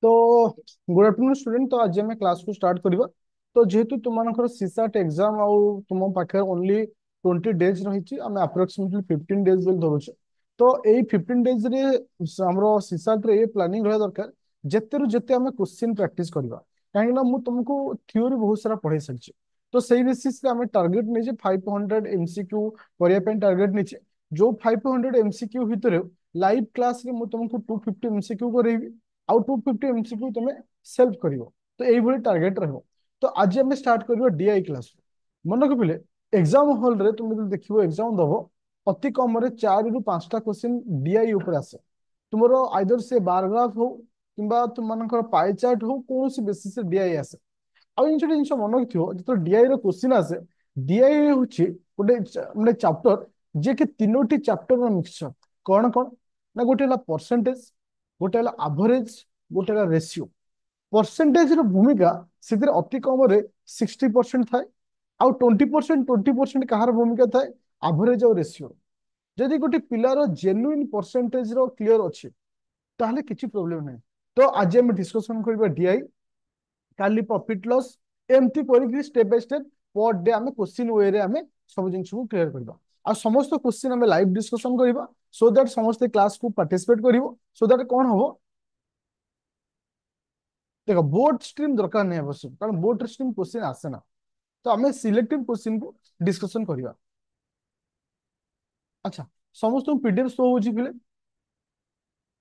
तो good afternoon student. तो आज आम क्लास को स्टार्ट करवा। तो जेहेतु तुम सीसाट एग्जाम आउ तुम पाखे ओनली 20 डेज रही आम अप्रोक्सीमेटली 15 डेज बोली धरुचे। तो यही 15 डेज रे हमरो सीसाट रे प्लानिंग रहा दरकार जेते रु जेते आम क्वेश्चन प्रैक्टिस करवा। कहीं मुझे तुमको थ्योरी बहुत सारा पढ़ाई सारी। तो सही बेसिस रे आम टार्गेट नहीं 500 एमसीक्यू करने टार्गेट नहीं। जो 500 एमसीक्यू भितर लाइव क्लास रे मु तुमको 250 एमसीक्यू करेबी आउ 250 एमसीक्यू तुम सेल्फ कर। तो यही टार्गेट रहो। तो आज आम स्टार्ट कर डीआई क्लास। मन रखिले एग्जाम हॉल रे तुम जो देखो एग्जाम दब अति कम 4 ରୁ 5टा क्वेश्चन डीआई ऊपर आसे। तुमर आइदर से बार ग्राफ हो कि तुम पाई चार्ट हो कौन बेसिस डीआई आसे। आउ जिन मन रखियो जो डीआई क्वेश्चन आसे डीआई हूँ गोटे माने चैप्टर जे कि 3टी चैप्टर मिक्सचर। कौन कौन ना गोटे परसेंटेज, गोटे एवरेज, गोटे रेशियो। परसेंटेज भूमिका से अति कम 60% थाए आउ 20% कहार भूमिका थाए एवरेज और रेशियो। जदि गोटे पिलार जेन्युइन परसेंटेज रो क्लियर अच्छे ताहले किछि प्रॉब्लम नहीं। तो आज हम डिस्कशन करबा डीआई काली प्रॉफिट लॉस एमती करी step by step per day आम क्वेश्चन वे रे आम सब जिन को क्लियर करबा। आ समस्त क्वेश्चन आम लाइव डिस्कशन करबा सो दैट समस्त क्लास को पार्टिसिपेट करिवो। सो दैट कौन हबो देखो बोर्ड स्ट्रीम दरकार नहीं आवश्यक कारण बोर्ड स्ट्रीम क्वेश्चन आसे ना। तो आम सिलेक्टिव क्वेश्चन को डिस्कशन करवा। अच्छा समस्त पीडीएफ शो हो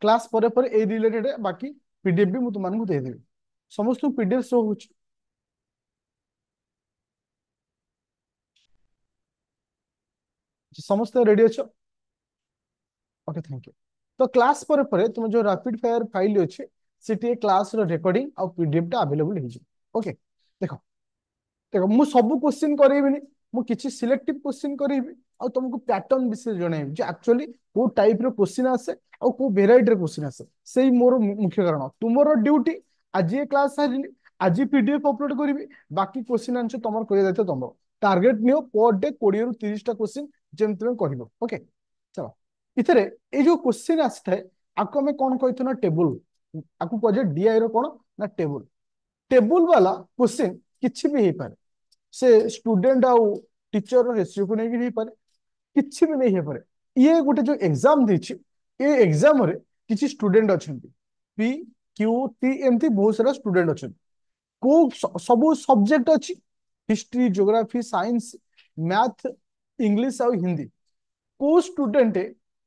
क्लास पर ए रिलेटेड बाकी पीडीएफ भी मुझे तुमको देदेवी। समस्त पीडीएफ शो हो समस्त रेडी अच्छे। Okay thank you. तो क्लास पर तुम जो रैपिड फायर फाइल अच्छे से क्लास रिकॉर्डिंग और पीडीएफ टा अवेलेबल हो। ओके देखो देखो मु सब क्वेश्चन करेबिनी मु किछि सिलेक्टिव क्वेश्चन करेबी और तुमको पैटर्न विषय जणेबी जे एक्चुअली को टाइप रो क्वेश्चन आसे और को वेराइटी रो क्वेश्चन आसे। सेही मोर मुख्य कारण तुमरो ड्यूटी आज ये क्लास सारिली आज पीडीएफ अपलोड करेबी बाकी क्वेश्चन आंसर तुमर करिया दायित्व तुमर। टार्गेट नियो पर डे 20 ରୁ 30टा क्वेश्चन जेम तुम करबो। ओके चलो इथरे ए जो क्वेश्चन आस्थे आको हमें कौन कहतो ना टेबल आको कहे डीआई रो कौन ना टेबल। टेबल वाला क्वेश्चन किछि भी हे पारे से स्टूडेंट आउ टीचर रेशियो को नहीं पारे किसी भी नहीं पारे। ये गोटे जो एग्जाम देछि ये एग्जाम रे किछि स्टूडेंट अछंती पी क्यू टी एमती बहुत सारा स्टूडेंट अछंती को सब सब्जेक्ट अछि history geography science math English और हिंदी को स्टूडेंट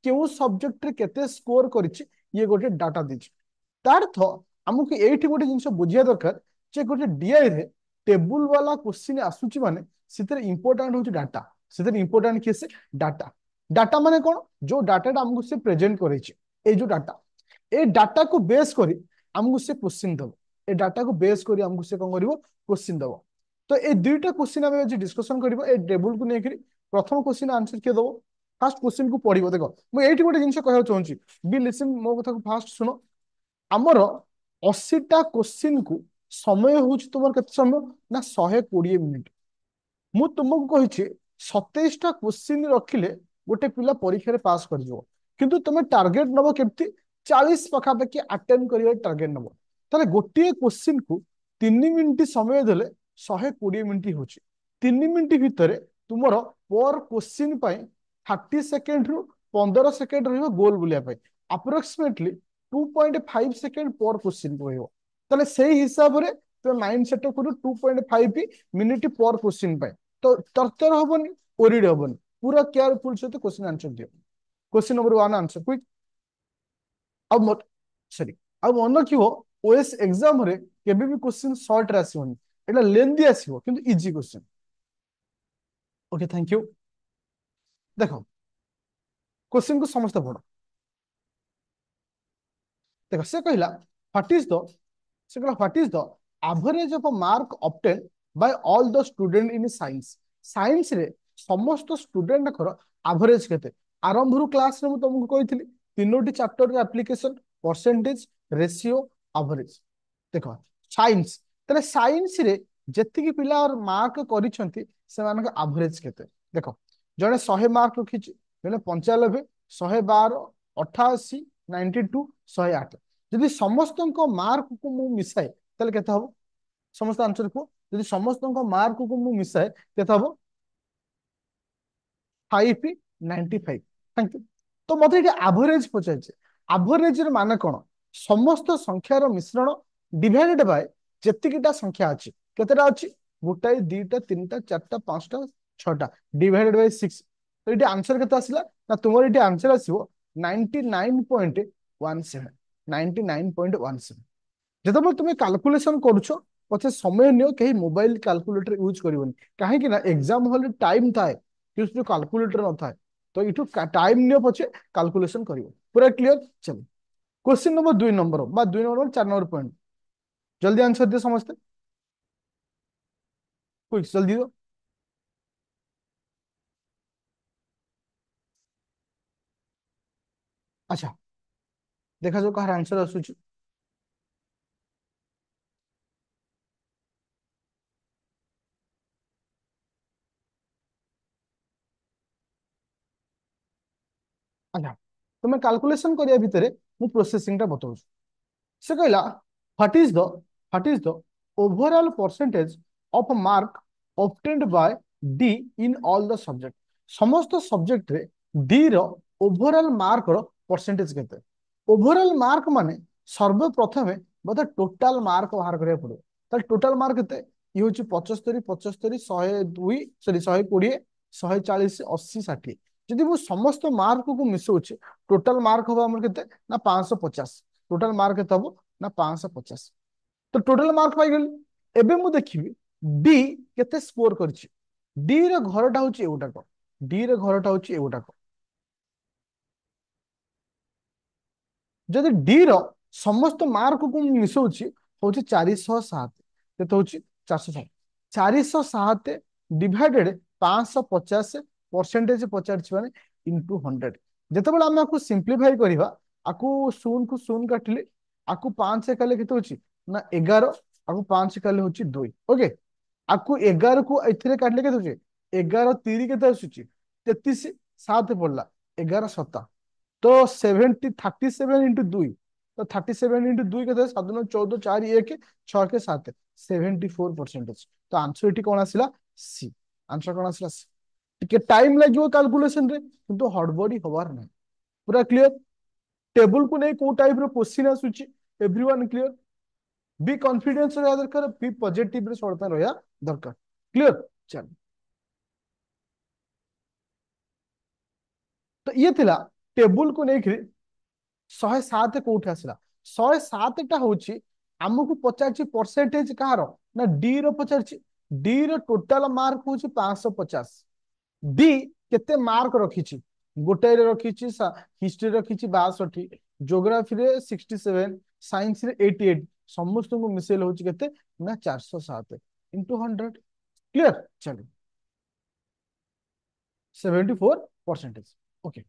केउ सब्जेक्ट रे केते स्कोर करिछि ये गोटे डाटा देछि। तार अर्थ हमको एठी गोटे जिंस बुझिया दरकार जे गोटे डीआई रे टेबुल वाला क्वेश्चन आसुची माने सितरे इंपोर्टेंट होची डाटा सितरे इंपोर्टेंट किसे डाटा। डाटा माने कोन जो डाटा हमको से प्रेजेंट करेछि ए जो डाटा ए डाटा को बेस करी हमको से क्वेश्चन दबो। ए डाटा को बेस करी हमको से कोन करिवो क्वेश्चन दबो। तो ए दुईटा क्वेश्चन हम आज डिस्कशन करिवो ए टेबुल को नेकरी प्रथम क्वेश्चन आंसर के दबो फास्ट क्वेश्चन को पढ़िबो। देखो मु एठी गोटे जिंस कहय चाहूची बी लिसन मो कथा को फास्ट सुनो। आमर 80टा क्वेश्चन को समय हूँ तुम के समय ना 120 मिनिट। मु तुमको कही 27टा क्वेश्चन रखिले गोटे पिला परीक्षा रे पास कर जो किंतु तुम टार्गेट नब केमती 40 पखापाखि अटेम्प्ट करिया टार्गेट नब ताले गोटे क्वेश्चन को 3 मिनिट समय देले 120 मिनिट होची 3 मिनिट भितर तुमर पर क्वेश्चन 30 सेकेंड रु 15 सेकेंड रहिबो गोल बुलिया अप्रोक्सीमेटली 2.5 सेकेंड पर क्वेश्चन को रहिबो। ताले सेही हिसाब रे तुम माइंड सेट करू 2.5 मिनिट पर क्वेश्चन तो तरतर हबनी ओरिड हबनी पूरा केयरफुल सहित क्वेश्चन आंसर दियो। Question number 1 answer quick. अब सॉरी अब मन कि ओएस एग्जाम रे केबे भी क्वेश्चन शॉर्ट रे आसीबनी एटा लेंथी आसीबो किंतु easy question. Okay thank you. देखो क्वेश्चन को समस्त पढ़ो। देखो से कहला व्हाट इज द से कहला what is the average of a mark obtain bye all the student in science. Science रे समस्त स्टूडेंट कर एवरेज केते आरंभ रु क्लास रे तुमको कहितली तीनोटी चैप्टर रे एप्लीकेशन परसेंटेज रेशियो एवरेज। देखो साइंस तले साइंस रे जेतिकी पिला और मार्क करिसंती से मानक एवरेज केते। देखो जने 100 मार्क रखिछि जने 95 112 88 92 108 जदि समस्त मार्क को मु मिसाए ताले केते हबो समस्त आंसर को जदि समस्त मार्क को मु मिसाए केते हबो 595 थैंक यू तो मते ये एवरेज पचाइছে एवरेज रे माने कोन समस्त संख्यार मिश्रण डिवाइडेड बाय जेतिकिटा संख्या अछि केतेटा अछि गोटाई दुईटा तीनटा चारटा पांचटा छटा डिवाइडेड बाय 6 तो ये आंसर केते आसिला ना तुमर ये आंसर आसीबो 99.17 99.17 जब तुम कैलकुलेशन करुछ पचे समय नियो कहीं मोबाइल कैलकुलेटर यूज करबनी कहीं ना एग्जाम हॉल टाइम थाए जो कैलकुलेटर न थाए तो इठू टाइम नियो पचे कैलकुलेशन करियो पूरा क्लियर चलो क्वेश्चन नंबर 2 नंबर बा 2 नंबर 4 नंबर पॉइंट जल्दी आंसर दे समझते क्विक जल्दी दो अच्छा देखा जो कहार आंसर आसुची अच्छा तुम्हें कैलकुलेशन करिया भितरे मु प्रोसेसिंग टा बताऊँ से कहला what is the what is the overall percentage of mark obtained by D in all the subject समस्त सब्जेक्ट रे डी रो ओवरऑल मार्क रो परसेंटेज केते ओवरऑल मार्क माने सर्वप्रथमे बोधे टोटल मार्क बाहर करिया पड़ो ताल टोटल मार्क केते ये होची 75 75 102 सॉरी 120 140 80 60 जदि मु समस्त मार्क को मिसौचे टोटल मार्क होबा हमर केते ना 550 टोटल मार्क केते हबो ना 550 तो टोटल मार्क पाई गेल एबे मु देखिबी डी केते स्कोर करछि डी रे घरटा होछि एउटाको डी रे घरटा होछि एउटाको जदि डी रो समस्त मार्क को मिसौछि होछि 407 केते होछि 407 407 डिवाइडेड 550 परसेंटेज पचारछि माने इनटू 100 जेतेबेले हम आपको सिंपलीफाई करिवा आकु शून को शून काटिले आकु 5 से काले केते होछि ना 11 आकु 5 से काले होछि 2 ओके आकु 11 को एथिरे काटले केते होछि 11 3 केते आସୁछि 33 7 पड़ला 11 7 तो 70 37 इंटू 2 तो 37 इंटू 2 केते 7 9 14 4 1 6 के 7 74 परसेंटेज तो आंसर एटी कोन आसिला सी आंसर कोन आसिला सी टिके टाइम लागियो कैलकुलेशन रे किंतु हड़बड़ी होवार नै पूरा क्लियर टेबल को नहीं को टाइप रो क्वेश्चन आसुची एवरीवन क्लियर बी कॉन्फिडेंस रहा दरकार बी पॉजिटिव रे सड़ता रहा दरकार क्लियर चल तो ये थिला टेबल को नहीं 107 कोठी आसला 107 टा होची हमकु पचारची परसेंटेज कहार ना डी रो पचारची डी रो टोटल मार्क होची 550 डी केते मार्क रखिची गोटे रे रखिची हिस्ट्री रखिची 62 ज्योग्राफी रे 67 साइंस रे 88 समस्त को मिसेल होची केते ना 407 इनटू 100 क्लियर चलो 74 परसेंटेज ओके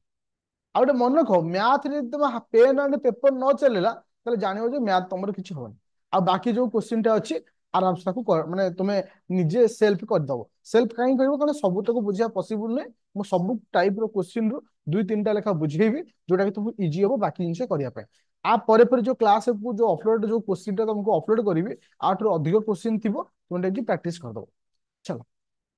आ गोटे मन रख मैथ रे तुम पेन एंड पेपर न चलेला ताले जानियो जे मैथ तमर किछि होबनी आ बाकी जो क्वेश्चन टा अछि आराम से ताकू माने तुमे निजे सेल्फ कर दबो सेल्फ काई करबो कारण सब तक बुझिया पॉसिबल नै मो सब टाइप रो क्वेश्चन रो दुई तीनटा लेखा बुझेबी जोटा कि तुमको इजी हो बाकी जिनसे करिया पे आ परे परे जो क्लास को जो अपलोड जो क्वेश्चन टा तुमको अपलोड करबी आठ रो अधिक क्वेश्चन थिबो तुम कि प्रैक्टिस कर दबो चलो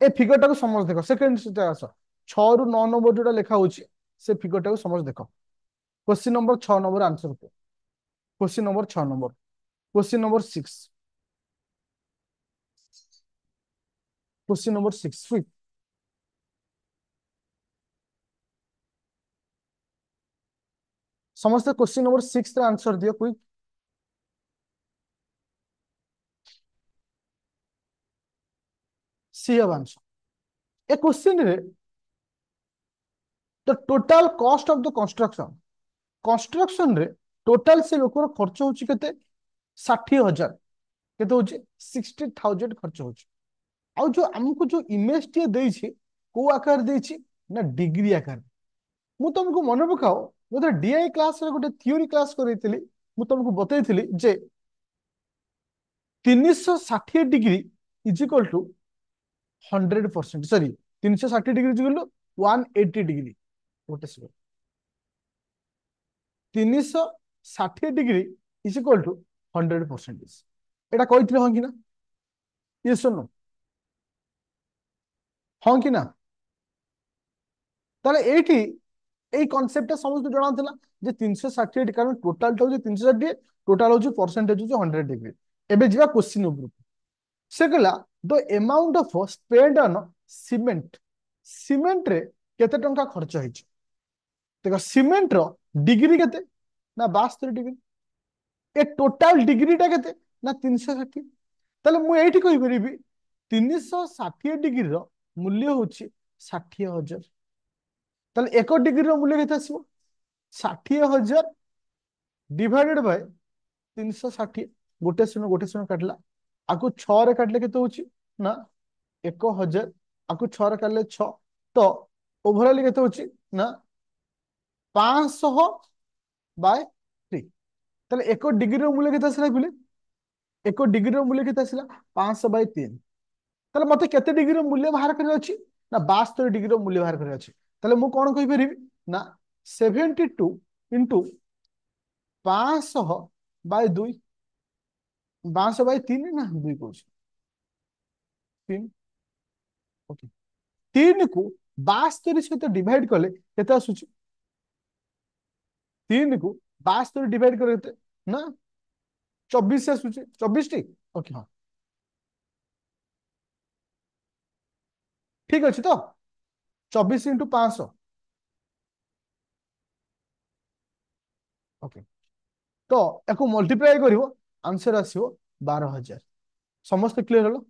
ए फिगर टा को समझ देखो सेकंड से आस 6 रु 9 नंबर जोटा लेखा होची से फिगर टा को समझ देखो क्वेश्चन नंबर 6 नंबर आंसर को question number 6 number question number 6 question number 6 समस्त क्वेश्चन नंबर 6 रे आंसर दियो क्विक सी अब आंसर ए क्वेश्चन रे the total cost of the construction construction रे टोटल से लोकर खर्च होची केते 60,000 केते होची 60,000 खर्च होची आ जो हमको जो इमेज टी देछि को आकार देछि ना डिग्री आकार मु तुमको मन पकाओ मोते डीआई क्लास रे गोटे थ्योरी क्लास करैतिली मु तुमको बतैथिली जे 360 degree is equal to 100% sorry 360 degree is equal to 180 degree गोटे second 360 degree is equal to 100%। এটা কইଥିଲେ হন কি না? Yes or no? হন কি না? তাহলে এইটি এই কনসেপ্টটা সমস্ত জনা ଥିଲା যে 360 কারণ টোটালটা হচ্ছে 360, টোটাল হচ্ছে পরসেন্টেজ হচ্ছে 100 ডিগ্রি। এবে ଯିବା কোশ্চিন উপরକୁ। ସେ କହିଲା the amount of spend on cement, ସିମେଣ୍ଟରେ କେତେ ଟଙ୍କା ଖର୍ଚ୍ଚ ହେଇଛି। ଦେଖ ସିମେଣ୍ଟର ଡିଗ୍ରୀ କେତେ ନା 72 ডিগ্রি, ଏ ଟୋଟାଲ ଡିଗ୍ରୀଟା କେତେ ନା 360। ତାହେଲେ ମୁଁ ଏଇଠି କହିପାରିବି 360 ডিଗ୍ରୀର ମୂଲ୍ୟ ହଉଛି 60,000। ତାହେଲେ 1 ডিଗ୍ରୀର ମୂଲ୍ୟ କେତେ ଆସିବ? 60,000 ଡିଭାଇଡେଡ୍ ବାଇ 360। ଗୋଟେ ଶୂନ କାଟିଲା, ଆକୁ 6ରେ କାଟିଲେ କେତେ ହଉଛି ନା 1,000, ଆକୁ 6ରେ କାଟିଲେ 6, ତ ଓଭରଅଲି କେତେ ହଉଛି ନା 500/3। ତାହେଲେ 1 ডিଗ୍ରୀର ମୂଲ୍ୟ କେତେ ଆସିଲା ପିଲେ? 1 ডিଗ୍ରୀର ମୂଲ୍ୟ କେତେ ଆସିଲା? 500/3। ତାହେଲେ ମତେ କେତେ ଡିଗ୍ରୀର ମୂଲ୍ୟ ବାହାର କରିବାର ଅଛି ନା 72 ডিଗ୍ରୀର ମୂଲ୍ୟ ବାହାର କରିବାର ଅଛି। ତାହେଲେ ମୁଁ କଣ କହିପାରିବି ନା 72 ଇଣ୍ଟୁ 500/2, 500/3 ନା 2 କହୁଛି 3। ଓକେ, 3କୁ 72 ସହିତ ଡିଭାଇଡ କଲେ କେତେ ଆସୁଛି? 3କୁ 72 ଡିଭାଇଡ କଲେ କେତେ ନା 24 ଆସୁଛି। 24ଟି? ଓକେ, ହଁ ଠିକ ଅଛି ତ। 24 ଇଣ୍ଟୁ 500। ଓକେ, ତ ୟାକୁ ମଲ୍ଟିପ୍ଲାଏ କରିବ, ଆନ୍ସର ଆସିବ 12,000। ସମସ୍ତେ କ୍ଲିୟର ହলো?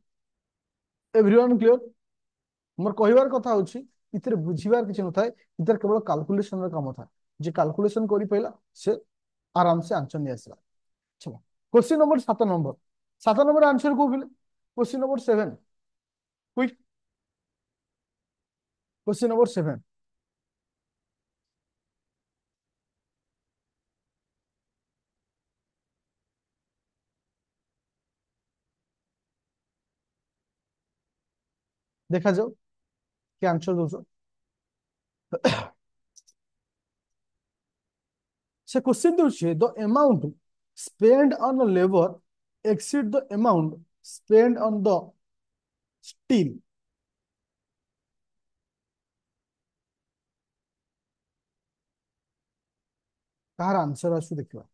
Everyone clear? मोर कहबार कथा होची इतरे बुझिबार किछ नथाय, इतरे केवल कैलकुलेशन र काम था। जे कैलकुलेशन करि पैला से आराम से आंसर नि आसला। चलो question number 7 number, 7 number answer को बिले question number 7, quick question number 7। देखा जाओ क्या आंसर दोसो। से क्वेश्चन दोछे the amount spend on labour exceed the amount spend on the steel. तार आंसर आसु देखिबा।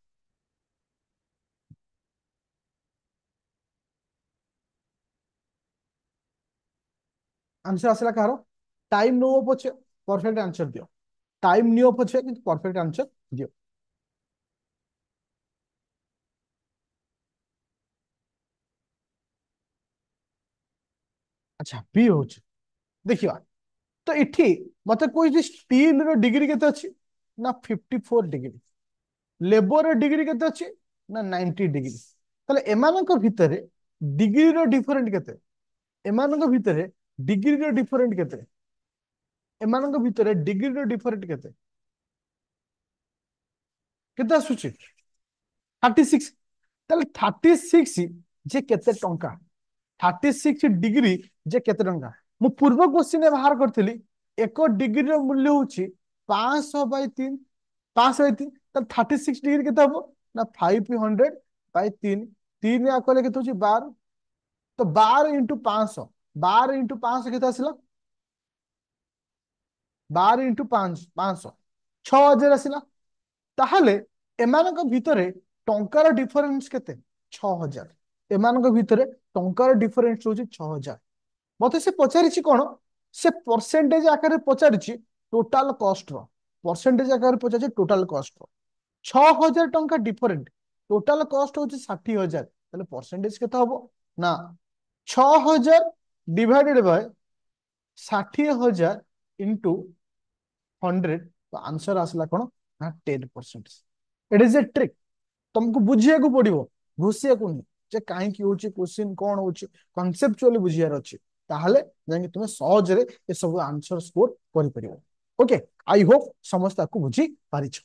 आंसर आसला कहारो? टाइम नो पछे परफेक्ट आंसर दियो, टाइम नियो पछे किंतु परफेक्ट आंसर दियो। अच्छा बी होछ, देखिबा। तो इठी मते कोई स्टील रो डिग्री केते अछि ना 54 डिग्री, लेबर रो डिग्री केते अछि ना 90 डिग्री। ताले एमानक भितरे डिग्री रो डिफरेंट केते? एमानक भितरे डिग्री रो डिफरेंट केते? एमानक भितरे डिग्री रो डिफरेंट केते? केते आसुची? 36। ताले 36 जे केते टंका? 36 डिग्री जे केते टंका? मु पूर्व क्वेश्चन बाहर करथिली 1 डिग्री रो मूल्य होची 500/3, 500/3। तो 36 डिग्री केते हबो ना 500/3। 3 या कहले केते होची 12, तो 12 इंटू 500, 12 इंटू 500 केते आसिला? 12 इंटू 500 6,000 आसिला। ताहले एमानक भितरे टंकार डिफरेंस केते? 6,000। एमानक भितरे टंकार डिफरेंस होची 6,000। मते से पचारिछि कोन? से परसेंटेज आकार पचारिछि टोटल कॉस्ट रो, परसेंटेज आकार पचारिछि टोटल कॉस्ट रो। 6,000 टंका डिफरेंट, टोटल कॉस्ट होची 60,000, ताले परसेंटेज केते हबो ना 6,000 डिवाइडेड बाय 60,000 इंटू 100। तो आंसर आसला कोन ना 10%। इट इज ए ट्रिक, तुमको बुझिया को पड़िबो, घुसिया को नहीं। जे काहे की होची क्वेश्चन कोन होची कॉन्सेप्चुअली बुझियार अछि, ताहले जानि तुमे सहज रे ए सब आंसर स्कोर करि परिबो। ओके, आई होप समस्त को बुझी पारिछ।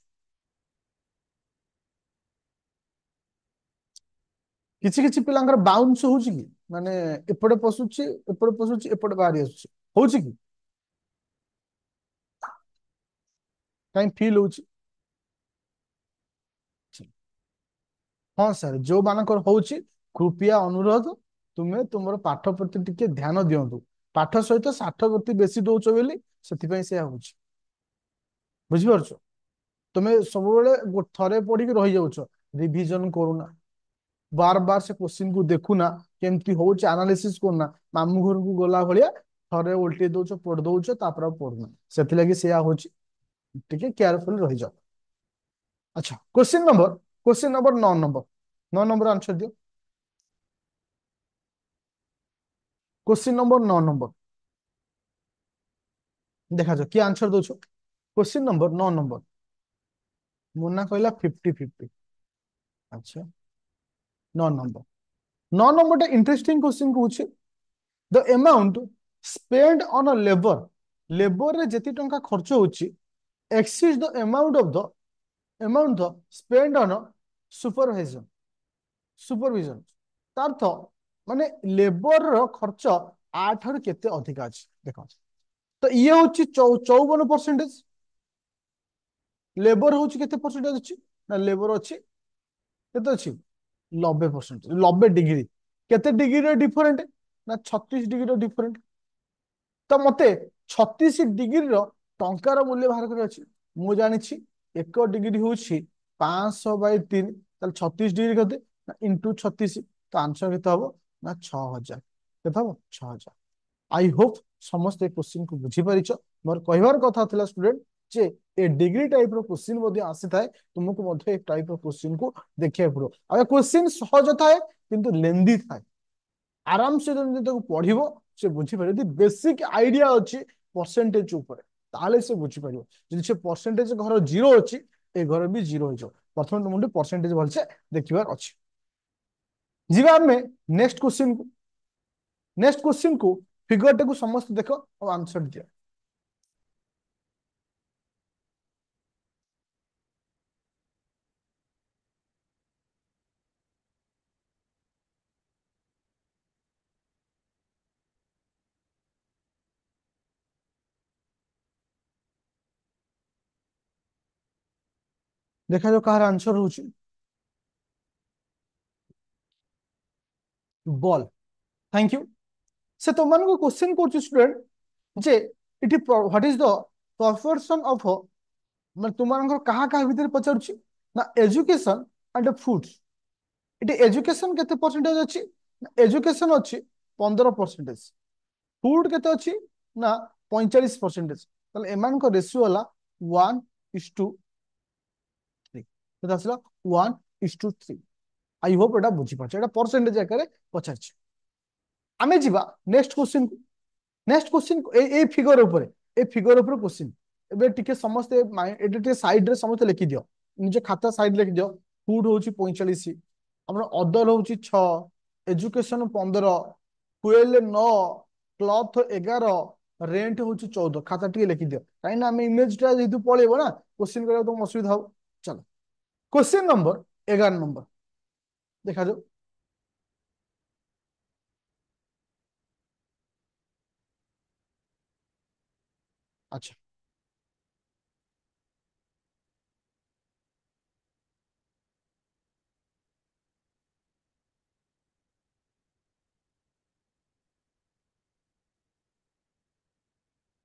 किछि किछि पिलांगर बाउंस होची कि माने एपडे पसुची एपडे पसुची एपडे बाहरी आसुची, होची कि काई फील होची? हाँ सर जो मानकर होउची कृपया अनुरोध तुमे तुमर पाठ प्रति टिके ध्यान दियंतु पाठ सहित साठ प्रति बेसी दौच बोली से से होउची बुझिपारछ तुमे सब बेले थरे पढ़ी रही जाउछ रिवीजन करूना बार बार से क्वेश्चन को देखुना केमती होउची एनालिसिस करना मामू घर को गला भलिया थरे उल्टी दौच पढ़ दौच तापर और पढ़ना सेति लगी से होउची टिके केयरफुल रही जाओ अच्छा क्वेश्चन नंबर 9 नंबर आंसर दियो क्वेश्चन नंबर 9 नंबर देखा जाओ किए आंसर दौछ क्वेश्चन नंबर 9 नंबर मुन्ना कहला 50-50 अच्छा 9 नंबर 9 नंबर इंटरेस्टिंग क्वेश्चन पूछे the amount spend on a labour रे जेति टंका खर्च होची exceeds the amount the spend on supervision supervision तार्थ माने लेबर रो खर्च 8 केते अधिक अछि देखो तो ये होची 54% लेबर होची केते परसेंटेज अछि ना लेबर अछि केते अछि 90% 90 डिग्री केते डिग्री डिफरेंट ना 36 डिग्री डिफरेंट तो मते 36 डिग्री टंकार मूल्य बाहर कर अछि मु जानिछि 1 डिग्री होछि 500/3 ताल 36 डिग्री केते ना इंटू 36 तो आंसर केते हबो ना 6000 केते हबो 6000 आई होप समस्त क्वेश्चन को बुझी पारिछ मोर कहबार कथा थिला स्टूडेंट जे ए डिग्री टाइप रो क्वेश्चन मध्ये आसी थाए तुमको मध्ये एक टाइप रो क्वेश्चन को देखिए पड़ो आ क्वेश्चन सहज थाए किंतु लेंदी थाए आराम से जब पढ़िबो से बुझी पारे यदि बेसिक आइडिया अछि परसेंटेज ऊपर ताले से बुझी पारिबो यदि से परसेंटेज घर जीरो अछि ए घर भी जीरो हो जाओ प्रथम तुम परसेंटेज भलसे देखिबार अछि जीवा में नेक्स्ट क्वेश्चन को फिगर टे को समस्त देखो और आंसर दिया देखा जो कहार आंसर होची बॉल थैंक यू से तुम को क्वेश्चन कर student J it what is the proportion of मैं तुम कहा कहा भीतर पचारुची ना education and foods it education केते परसेंटेज अछि एजुकेशन अछि 15% फूड केते अछि ना 45% ताले एमान को रेशियो वाला 1:3 केते आसला 1:3 आई होप एटा बुझी पाछ एटा परसेंटेज आकारे पचारछि आमे जिबा नेक्स्ट क्वेश्चन ए फिगर ऊपर ए फिगर ऊपर क्वेश्चन एबे टिके समस्त माइंड एटे टिके साइड रे समस्त लिखि दियो निजे खाता साइड लिखि दियो फूड होची 45 हमर अदर होची 6 एजुकेशन 15 फुएल 9 क्लॉथ 11 रेंट होची 14 खाता टिके लिखि दियो काई ना हम इमेज टा जेतु पळेबो ना क्वेश्चन करे तो असुविधा हो चलो क्वेश्चन नंबर 11 नंबर देखा जाओ अच्छा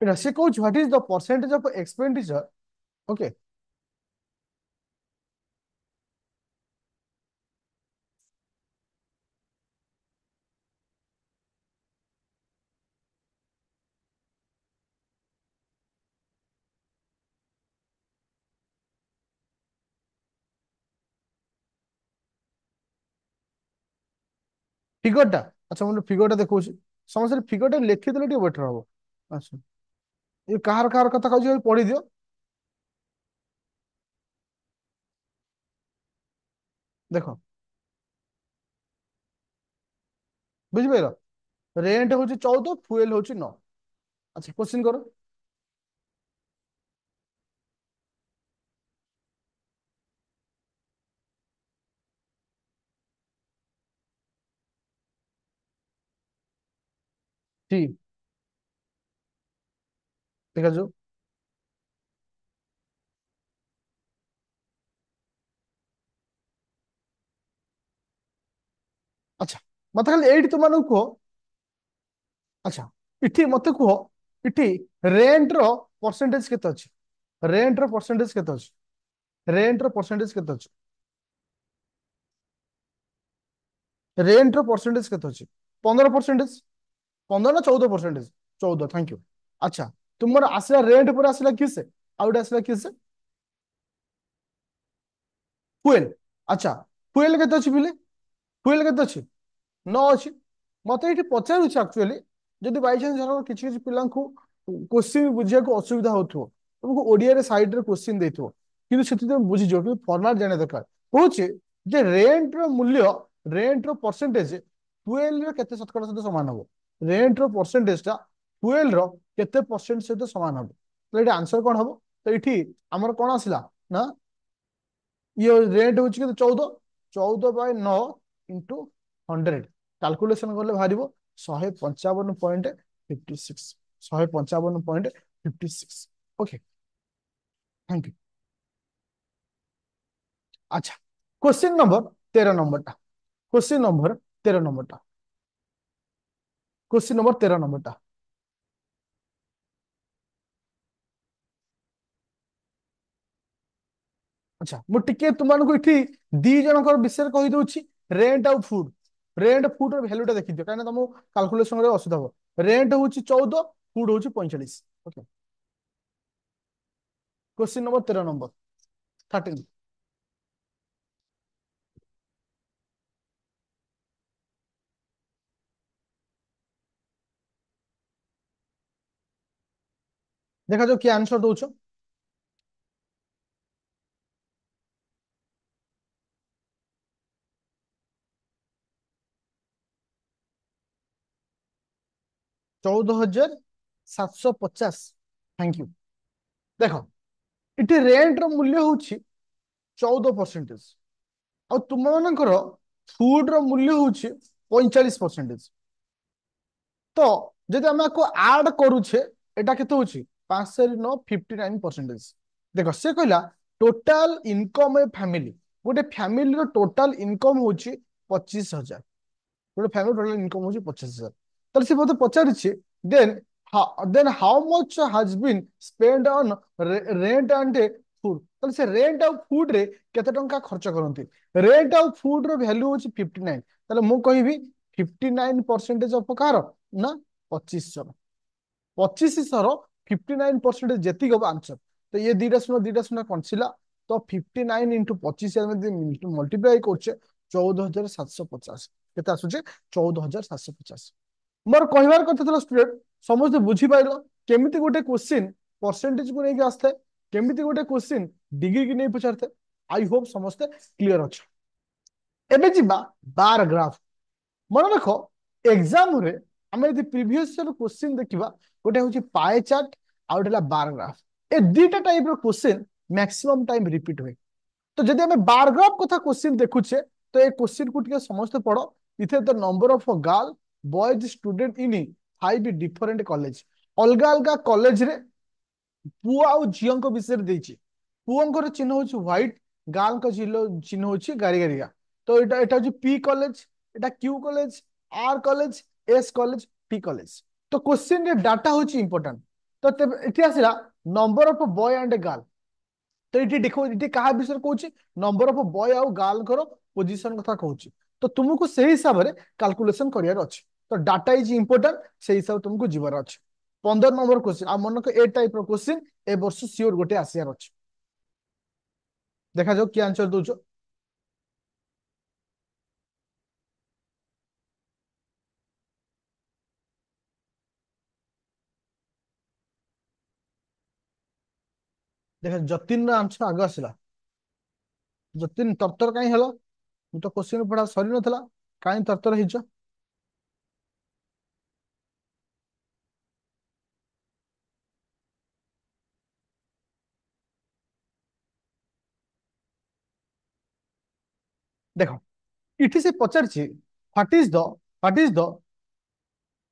से कहूँ what is the percentage of expenditure okay फिगरटा अच्छा मुझे फिगरटा देखो समस्त फिगरटा लिखिदेले टिके बेटर हबो अच्छा ये कहार कहार कथा कहू पढ़ी दियो देखो बुझिपार रेंट हूँ 14 फुएल हूँ 9 अच्छा क्वेश्चन करो ठीक देखा जो मत खाली एट तुम कह अच्छा इठी मत कह इठी रेंट रो परसेंटेज केते अछि रेंट रो परसेंटेज केते अछि रेंट रो परसेंटेज केते अछि रेंट रो परसेंटेज केते अछि 15%। 15 ना 14%। 14 थैंक यू। अच्छा तुमर आसला रेंट पर आसला किसे आउट आसला किसे फुएल। अच्छा फुएल केते अछि बिले फुएल केते अछि न अछि मते एठी पचारुछ एक्चुअली जदि बाय चांस जन किछि किछि पिलांकु क्वेश्चन बुझिया को असुविधा होथो तुमको ओडिया रे साइड रे क्वेश्चन देथो किंतु सेति तुम बुझि जो कि फॉर्मेट जाने दरकार होचे जे रेंट रो परसेंटेज फुएल रे केते शतकड़ा सहित समान हबो रेंट रो परसेंटेज टा फुएल रो केते परसेंट सहित समान हबो तो एटी आंसर कोन हबो तो एठी हमर कोन आसिला ना ये रेट हूँ कि 14 14/9 इंटू 100 कैलकुलेशन कले बाहर 155.56 155.56। Okay thank you. अच्छा क्वेश्चन नंबर 13 नंबर टा क्वेश्चन नंबर 13 नंबर टा क्वेश्चन नंबर 13 नंबर टा अच्छा मुझे तुमको ये दी जनकर विषय कही दूसरी रेंट आउ फूड रेंट फूड भैल्यूटा देखी दियो कहीं तुमको कैलकुलेशन असुविधा हो रेंट हूँ 14 फूड हूँ 45। ओके क्वेश्चन नंबर 13 नंबर 13 देखा जो किए आंसर दौच 14,750। Thank you. देख इटे रेंट रो मूल्य हूँ 14% और तुम मानकर फूड रो मूल्य हूँ 45%। तो जदि आम आपको आड करुचे एटा केते होची 5 से 9 59%। देख से कहला टोटाल इनकम ए फैमिली गोटे फैमिली रो टोटाल इनकम होची 25,000 गोटे फैमिली टोटल इनकम होची 25,000 ताले से मते पचारिछि then then how much has been spend on rent and food ताले से रेंट और फूड रे केते टंका खर्च करंती रेंट और फूड रो वैल्यू होची 59 ताले मु कहिबी 59% ऑफ कार ना 2500 2500 59% जेतिक हम आंसर तो ये दीटा शून्य कंसिला तो 59 इंटू 25 मल्टीप्लाई करछे 14,750 केते आसुचे 14,750। मोर कहबार कथा था स्टूडेंट समस्त बुझी पाइल केमिति गोटे क्वेश्चन परसेंटेज को लेके आस्थे केमिति गोटे क्वेश्चन डिग्री की नहीं पचारते आई होप समस्ते क्लियर अच्छा एबे जिबा बार ग्राफ मन रख एग्जाम रे आम यदि प्रीवियस क्वेश्चन देखा गोटे हूँ पाए चार्ट आउ गोटे बार ग्राफ ए दीटा type question maximum time repeat हुए तो जब आम बार ग्राफ कथा क्वेश्चन देखुचे तो ये क्वेश्चन को टिके समस्त पढ़ इथे the number of girl boys student in 5 different college अलग अलग कॉलेज रे पुओ आउ झील विषय देती पुओर चिन्ह हूँ व्हाइट गर्ल का चिन्ह हूँ गाड़ी गाड़िया तो यहाँ हूँ पी कॉलेज एटा Q college R college S college T college तो क्वेश्चन रे डाटा हूँ इंपोर्टेंट तो ये आसला number of boy and girl तो ये देखो ये क्या विषय कहूँ नंबर ऑफ बॉय आउ गर्ल पोजिशन कथा कहूँ तो तुमको से हिसाब से कैलकुलेशन करार अच्छे तो डाटा इज इंपोर्टेंट से हिसाब से तुमको जीवार अच्छे 15 नंबर क्वेश्चन आ मन को ए टाइप क्वेश्चन ए वर्ष सियोर गोटे आसियार अच्छे देखा जाओ कि आंसर दौच देखा जतिन आंसर आग आसला जतिन तरतर कहीं हल मु तो क्वेश्चन पढ़ा सरी नथला कहीं तरतर ହେଇଛ देखो इठी से पचारछि what is the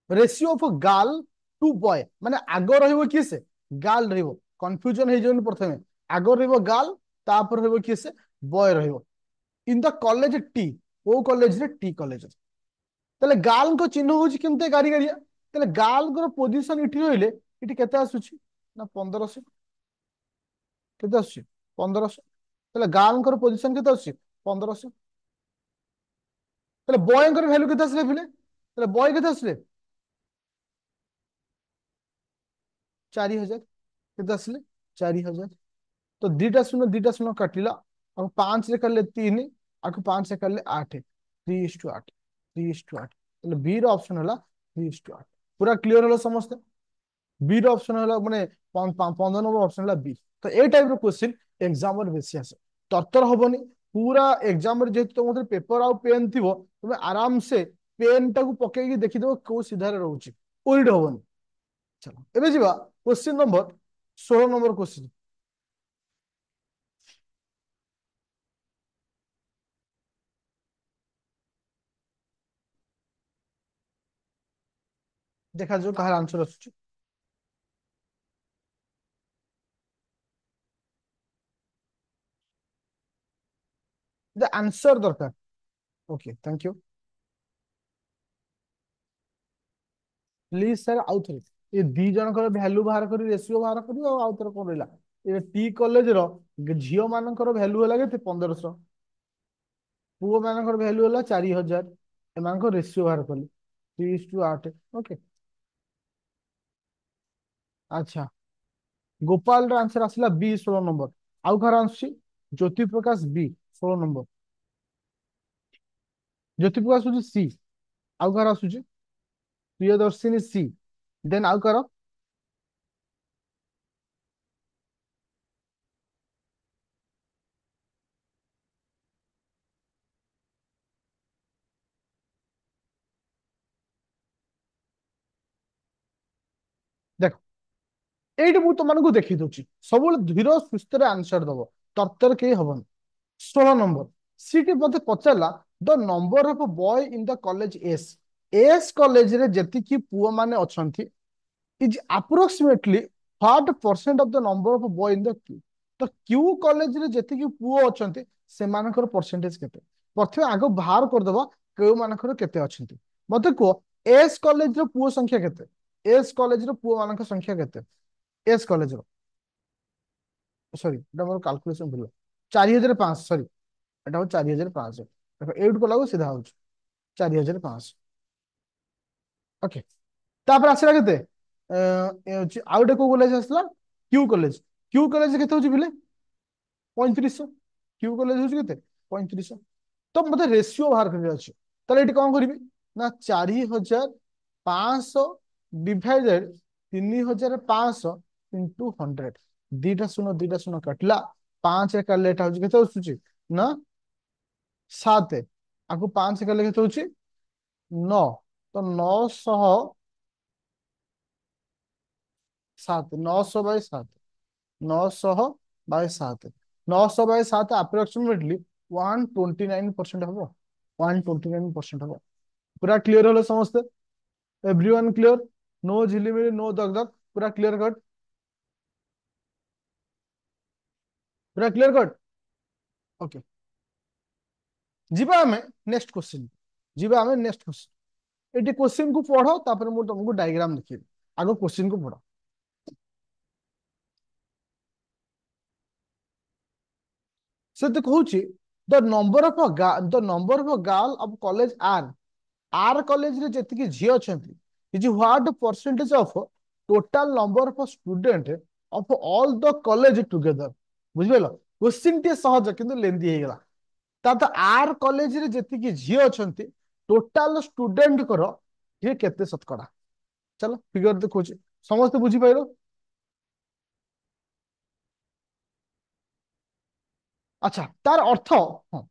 ratio of girl to boy माने आग रहइबो किए से गर्ल रहइबो कंफ्यूजन हे जोन प्रथमे आग रहइबो गर्ल तापर रहइबो किए से बॉय रहइबो इन द कॉलेज टी ओ कॉलेज रे टी कॉलेज ताले गाल को चिन्ह होची केमते गाड़ी गाड़िया ताले गाल को पोजीशन इठी रहिले इठी केते आसुची ना 1500 केते आसुची 1500 ताले गाल को पोजीशन केते आसुची 1500 ताले बॉय को वैल्यू केते आसले फिले ताले बॉय केते आसले 4000 केते आसले 4000 तो दीटा शून्य काटिला अब 5 रे करले 3 आको 5 से करले 8 3:8 3:8 એટલે बी रो ऑप्शन हला 3:8 पूरा क्लियर हलो समस्त बी रो ऑप्शन हला माने 15 नंबर ऑप्शन हला बी तो ए टाइप रो क्वेश्चन एग्जाम रे बेसी आसे तरतर हबनी पूरा एग्जाम रे जेतु तुम पेपर आउ पेन थिवो तुम आराम से पेन टाकू पके की देखि देबो को सीधा रे रहउची उल्ट हबनी चलो एबे जीवा क्वेश्चन नंबर 16 नंबर क्वेश्चन देखा जो कहार आंसर आसुची द आंसर दरकार okay thank you please sir आउ थे ये दी जनकर वैल्यू बाहर करी रेशियो बाहर करी और आउ थे कोन रहला ये टी कॉलेज रो झियो मानकर वैल्यू हला के 1500 पुओ मानकर वैल्यू हला 4000 एमानकर रेशियो बाहर कली 3:8 ओके अच्छा गोपाल रो आंसर आसला बी 16 नंबर आउ घर आंससी ज्योति प्रकाश बी 16 नंबर ज्योति प्रकाश होची सी आउ घर आसुची प्रियदर्शिनी सी देन आउ कर देख एइट मु तुमको देखि दउची सब धीर सुस्थ रे आंसर दबो तरतर के हबन 16 नंबर सीटी मते पचारला the number of boy in the college S college रे जति की पुओ माने अछंती is approximately what percent of the number of boy in the Q तो क्यू कॉलेज रे जति की पुओ अछंती से मानकर परसेंटेज केते प्रथमे आगो बाहर कर दबा केउ मानकर केते अछंती मते को एस कॉलेज रो पुओ संख्या केते एस कॉलेज रो पुओ मानकर संख्या केते एस कॉलेज रो सॉरी एटा मोर कैलकुलेशन भूल 4500 सॉरी एटा हो 4500 देखो 8 को लागो सीधा हो 4500 ओके तापर आसला केते आउटे को कॉलेज आसला क्यू कॉलेज केते होची बिले 3500 क्यू कॉलेज होची केते 3500 तो मते रेशियो बाहर कर अछि ताले एटी कोन करबी ना 4500 डिवाइडेड 3500 इनटू 100 दीटा शून्य कटला 5 एक लेटा होची केते होची ना 7 आको 5 के केते होची 9 तो 900 बाय 7 900 बाय 7 अप्रोक्सीमेटली 129% हबो 129% हबो पूरा क्लियर हलो समस्त एवरीवन क्लियर नो झिलिमिली नो दगदग पूरा क्लियर कट पूरा क्लियर कट ओके जीवा हमें नेक्स्ट क्वेश्चन जीवा हमें नेक्स्ट क्वेश्चन एटी क्वेश्चन को पढ़ो तापर मु तुमको डायग्राम देखिबी आगो क्वेश्चन को पढ़ो से तो कहूची the number of girl of college R college रे जति झी अच्छा is what percentage of total number of student of all the college together बुझिबेलो क्वेश्चन टे सहज किंतु लेंदी हे गेला ता आर कॉलेज रे जति झी अच्छा टोटल स्टूडेंट करो ये केते शतकड़ा चलो फिगर देखोची समस्त बुझी पाइलो अच्छा तार अर्थ हाँ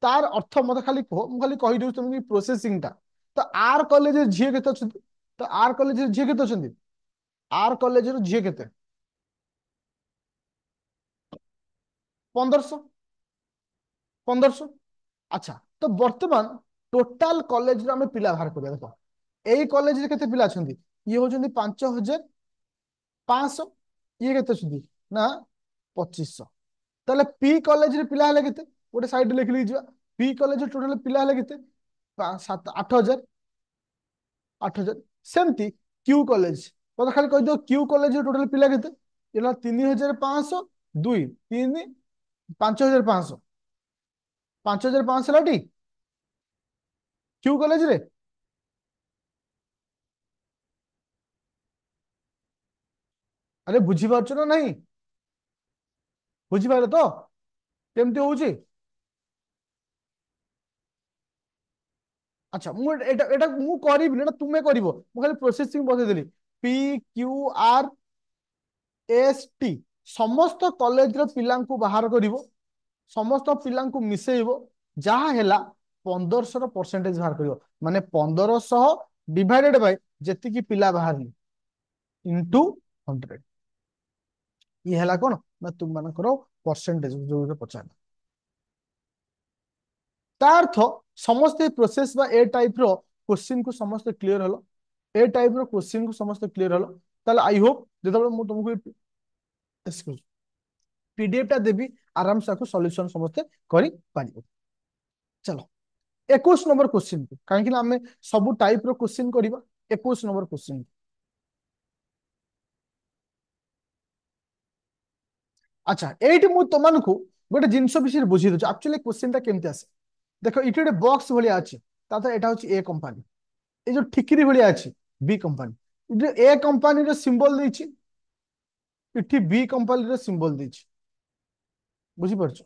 तार अर्थ मत खाली कह मु खाली कहि दउ तुम प्रोसेसिंग टा तो आर कॉलेज झील केते अछंती तो आर कॉलेज झील केते अछंती आर कॉलेज झील केते 1500 1500 अच्छा तो वर्तमान टोटाल कॉलेज रे हमें पिला बाहर करिया देखो एई कॉलेज रे केते पिला अछंती ये होजंती 5500 ये केते अछंती ना 2500 ताले पी कॉलेज रे पिला हले केते गोटे साइड लिख ली पी कॉलेज टोटल पिला हले केते 7 8000 8000 सेमती क्यू कॉलेज मतलब खाली कह दो क्यू कॉलेज टोटल पिला केते ये 3500 2 3 5500 5500 टी क्यू कॉलेज रे अरे बुझी पारछ ना नहीं बुझी पारे तो केमती होउची अच्छा मु एटा एटा मु करिबिनी एटा तुमे करिवो मु खाली प्रोसेसिंग बते देली P Q R S T समस्त कॉलेज रो पिलांकु बाहर करिवो समस्त पिलांकु मिसेइबो जहा हेला 1500 परसेंटेज बाहर करिवो माने 1500 डिवाइडेड बाय जेति की पिला बाहर इनटू 100 ये हेला कोन ना तुम मानकर परसेंटेज जो पचार ता अर्थ समस्त प्रोसेस बा ए टाइप रो क्वेश्चन को समस्त क्लियर हलो ए टाइप रो क्वेश्चन को समस्त क्लियर हलो ताले आई होप जेतबे मु तुमको एक्सक्यूज पीडीएफ टा देबी आराम से सॉल्यूशन समस्त करि पारिबो चलो 21 नंबर क्वेश्चन को काहे कि हमें सब टाइप रो क्वेश्चन करिबा 21 नंबर क्वेश्चन अच्छा एठी मु तमनको गोटे जिंस विषय बुझी दछु एक्चुअली क्वेश्चन टा केमते आसे देखो इटी गोटे बॉक्स भलिया अछि तातो एटा होछि ए कंपनी ए जो ठिकरी भलिया अछि बी कंपनी जो ए कंपनी रो सिंबल दैछि इटी बी कंपनी रो सिंबल दैछि बुझी परछ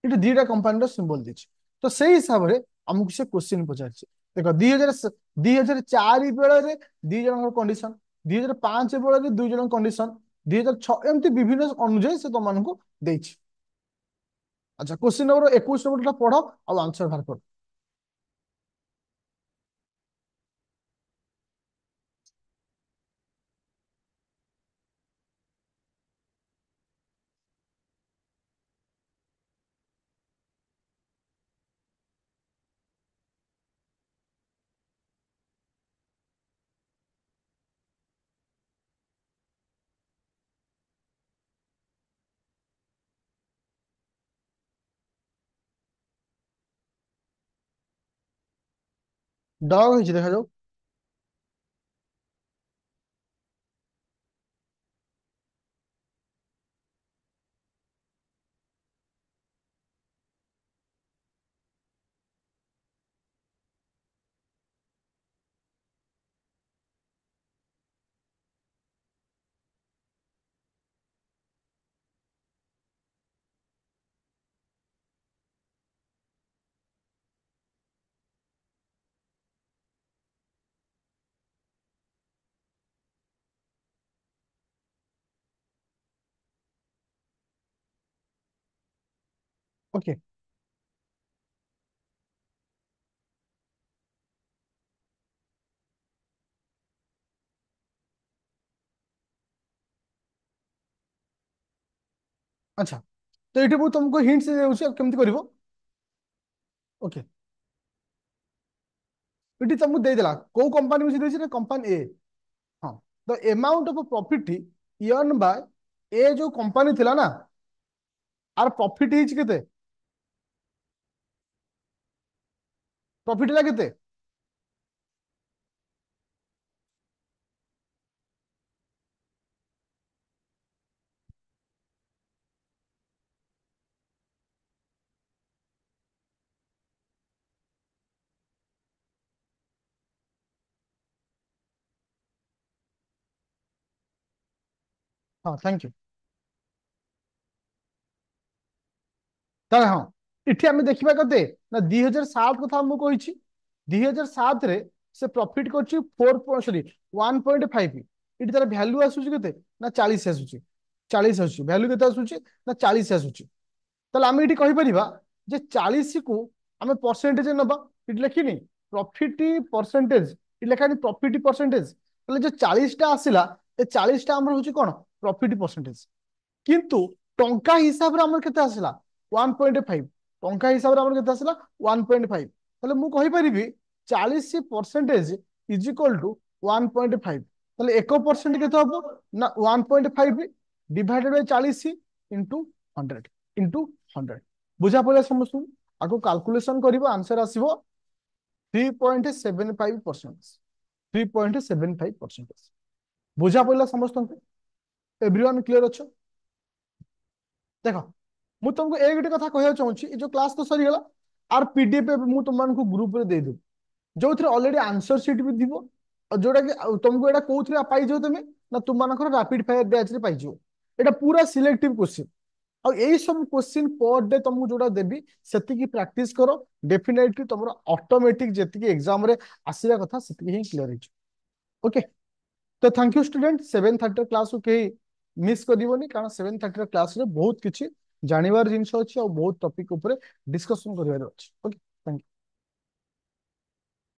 इटी दीटा कंपनी रो सिंबल दैछि तो सेही हिसाब रे हमकु से क्वेश्चन पचारछि देखो 2004 बेले रे दी जन कंडीशन 2005 बेले रे दुई जन कंडीशन 2006 एमती विभिन्न अनुଯାयी से तुमको देछि अच्छा क्वेश्चन नंबर 21 नंबर पढ़ो और आंसर बाहर करो डॉग होइछि देखा जाओ ओके अच्छा तो ये तुमको हिंट्स देउछि केमती करिवो ओके ये तुमको दे देला को कंपनी बुझी देछि ना कंपनी ए हां the amount of profit earn by a जो कंपनी थिला ना आर प्रॉफिट हिच केते प्रॉफिट ला केते हां थैंक यू ताले हां इठी हमें देखिबा कते ना 2007 कथा हम कहिछि 2007 रे से प्रॉफिट करछि 4 सॉरी 1.5 इठी तार वैल्यू आसुछि केते ना 40 आसुछि 40 आसुछि वैल्यू केते आसुछि ना 40 आसुछि ताले हम इठी कहि परिबा जे 40 को हमें परसेंटेज नबा इठी लिखिनी प्रॉफिट परसेंटेज इठी लेखानी प्रॉफिट परसेंटेज ताले जो 40 टा आसिला ए 40 टा हमर होछि कोन प्रॉफिट परसेंटेज किंतु टंका हिसाब रे हमर केते आसिला 1.5 टंका हिसाब रे हमर केते आसिला 1.5 ताले मु कहि परिबी 40% इज इक्वल टू 1.5 ताले 1% केते हबो ना 1.5 डिवाइडेड बाय 40 इनटू 100 इनटू 100 बुझा पड़े समस्त आको कैलकुलेशन करिवो आंसर आसीबो 3.75% 3.75%। बुझा पड़ा समस्त एवरीवन क्लियर अच्छो। देख मु तुमको एक गोटे कथा कहना चाहूँगी जो क्लास तो सरीगला आर पीडीएफ मु तुमको ग्रुप रे देदेवी जो थे ऑलरेडी आंसर सीट भी थी और जोटा कि तुमको एटा कोथरे पाइजो तुम ना तुम रैपिड फायर बैच रे पाइजो एटा पूरा सिलेक्टिव क्वेश्चन और यही सब क्वेश्चन पर डे तुमको जोटा देवी सेतिकी प्रैक्टिस करो डेफिनेटली तुम ऑटोमेटिक जेतिकी एग्जाम रे आसीरा कथा सेतिकी ही क्लियर हो। ओके तो थैंक यू स्टूडेंट 7:30 क्लास को कहीं मिस करिवनी कारण 7:30 क्लास रे बहुत किछि जानिबार जिंस अछि और बहुत टॉपिक ऊपर डिस्कशन करिवार अछि। Okay thank you.